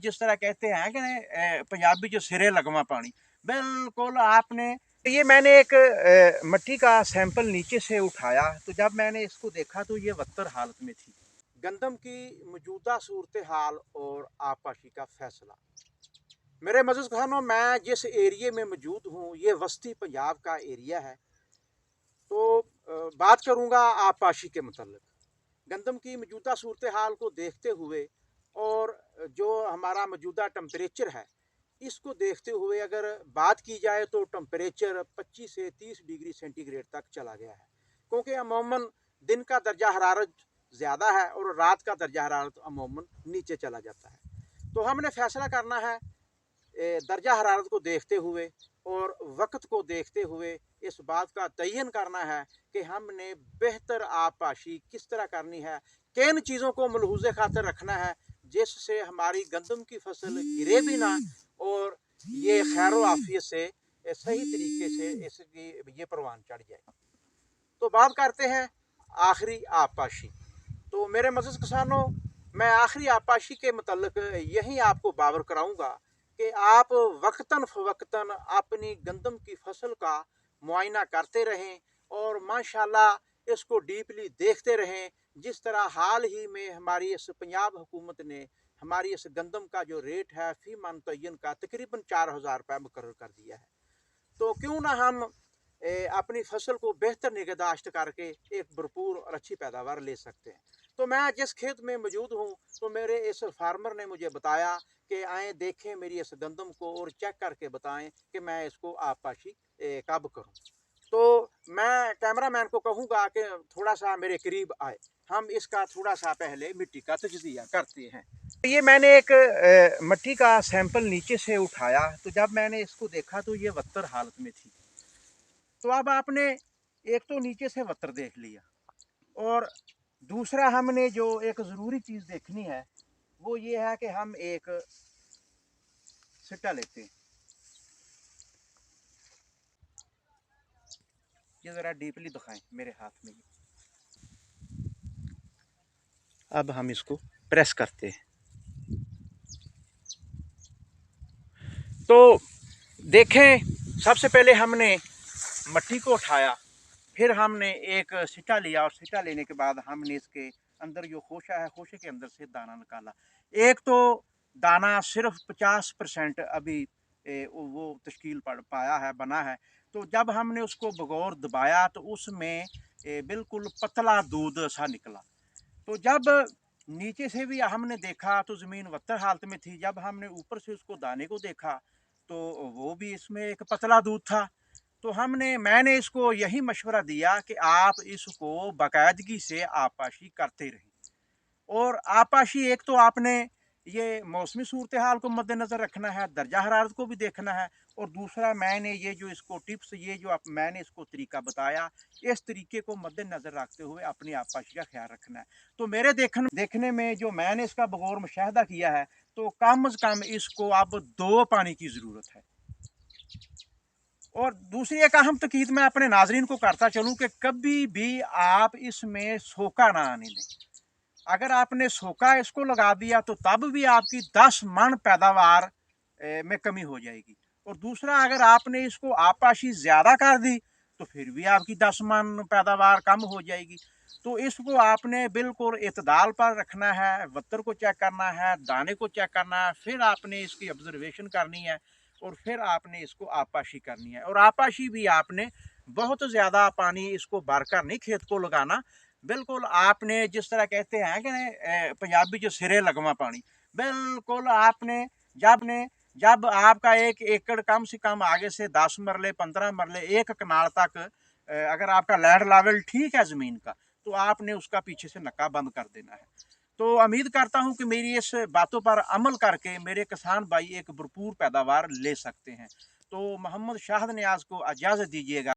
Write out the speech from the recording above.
जिस तरह कहते हैं कि पंजाबी जो सिरे लगवा पानी, बिल्कुल आपने ये मैंने एक मिट्टी का सैंपल नीचे से उठाया तो जब मैंने इसको देखा तो ये बदतर हालत में थी। गंदम की मौजूदा सूरत हाल और आबपाशी का फैसला। मेरे मज़ीद खानों, मैं जिस एरिए में मौजूद हूँ ये वस्ती पंजाब का एरिया है। तो बात करूँगा आबपाशी के मतलब। गंदम की मौजूदा सूरत हाल को देखते हुए और जो हमारा मौजूदा टम्परेचर है इसको देखते हुए अगर बात की जाए तो टम्परेचर 25 से 30 डिग्री सेंटीग्रेड तक चला गया है, क्योंकि अमूमन दिन का दर्जा हरारत ज़्यादा है और रात का दर्जा हरारत अमूमन नीचे चला जाता है। तो हमने फैसला करना है दर्जा हरारत को देखते हुए और वक्त को देखते हुए इस बात का तयन करना है कि हमने बेहतर आबपाशी किस तरह करनी है, किन चीज़ों को मलहूज़े खातर रखना है जिससे हमारी गंदम की फसल गिरे भी ना और ये खैर आफियत से सही तरीके से इसकी ये परवान चढ़ जाए। तो बात करते हैं आखिरी आबपाशी। तो मेरे मज़ीद किसानों, मैं आखिरी आबपाशी के मतलब यही आपको बावर कराऊंगा कि आप वक्तन फ़वक्तन अपनी गंदम की फसल का मुआयना करते रहें और माशाल्लाह इसको डीपली देखते रहें। जिस तरह हाल ही में हमारी इस पंजाब हुकूमत ने हमारी इस गंदम का जो रेट है फ़ी मन तयन का तकरीबन 4000 रुपये मुकर्रर कर दिया है। तो क्यों ना हम अपनी फसल को बेहतर निगहदाश्त करके एक भरपूर और अच्छी पैदावार ले सकते हैं। तो मैं जिस खेत में मौजूद हूँ तो मेरे इस फार्मर ने मुझे बताया कि आएँ देखें मेरी इस गंदम को और चेक करके बताएं कि मैं इसको आबपाशी कब करूँ। तो मैं कैमरामैन को कहूँगा कि थोड़ा सा मेरे करीब आए, हम इसका थोड़ा सा पहले मिट्टी का तजज़िया करते हैं। ये मैंने एक मिट्टी का सैंपल नीचे से उठाया तो जब मैंने इसको देखा तो ये बदतर हालत में थी। तो अब आपने एक तो नीचे से वत्र देख लिया और दूसरा हमने जो एक ज़रूरी चीज़ देखनी है वो ये है कि हम एक सिट्टा लेते हैं। ये ज़रा डीपली दिखाएं मेरे हाथ में। अब हम इसको प्रेस करते हैं तो देखें, सबसे पहले हमने मट्टी को उठाया, फिर हमने एक सिट्टा लिया और सिट्टा लेने के बाद हमने इसके अंदर जो खोशा है खोशे के अंदर से दाना निकाला। एक तो दाना सिर्फ 50% अभी वो तश्कील पाया है, बना है। तो जब हमने उसको बगौर दबाया तो उसमें बिल्कुल पतला दूध सा निकला। तो जब नीचे से भी हमने देखा तो ज़मीन वत्तर हालत में थी। जब हमने ऊपर से उसको दाने को देखा तो वो भी इसमें एक पतला दूध था। तो मैंने इसको यही मशवरा दिया कि आप इसको बाकायदगी से आबपाशी करते रहें। और आबपाशी एक तो आपने ये मौसमी सूरत हाल को मद्देनज़र रखना है, दर्जा हरारत को भी देखना है, और दूसरा मैंने ये जो इसको टिप्स ये जो मैंने इसको तरीका बताया इस तरीके को मद्देनज़र रखते हुए अपनी आबपाशी का ख्याल रखना है। तो मेरे देखने में जो मैंने इसका बगौर मुशाहदा किया है तो कम अज़ कम इसको अब 2 पानी की ज़रूरत है। और दूसरी एक अहम तकीद मैं अपने नाजरीन को करता चलूँ कि कभी भी आप इसमें सोका ना आने दें। अगर आपने सोका इसको लगा दिया तो तब भी आपकी 10 मन पैदावार में कमी हो जाएगी। और दूसरा, अगर आपने इसको आबपाशी ज़्यादा कर दी तो फिर भी आपकी 10 मन पैदावार कम हो जाएगी। तो इसको आपने बिल्कुल इतदाल पर रखना है, वत्तर को चेक करना है, दाने को चेक करना है, फिर आपने इसकी ऑब्जर्वेशन करनी है और फिर आपने इसको आबपाशी करनी है। और आबपाशी भी आपने बहुत ज़्यादा पानी इसको भरकर नहीं खेत को लगाना, बिल्कुल आपने जिस तरह कहते हैं कि पंजाबी जो सिरे लगवा पानी, बिल्कुल आपने जब आपका 1 एकड़ कम से कम आगे से 10 मरले 15 मरले 1 कनाल तक अगर आपका लैंड लेवल ठीक है ज़मीन का तो आपने उसका पीछे से नक्का बंद कर देना है। तो उम्मीद करता हूँ कि मेरी इस बातों पर अमल करके मेरे किसान भाई एक भरपूर पैदावार ले सकते हैं। तो मोहम्मद शाहिद नियाज़ को इजाज़त दीजिएगा।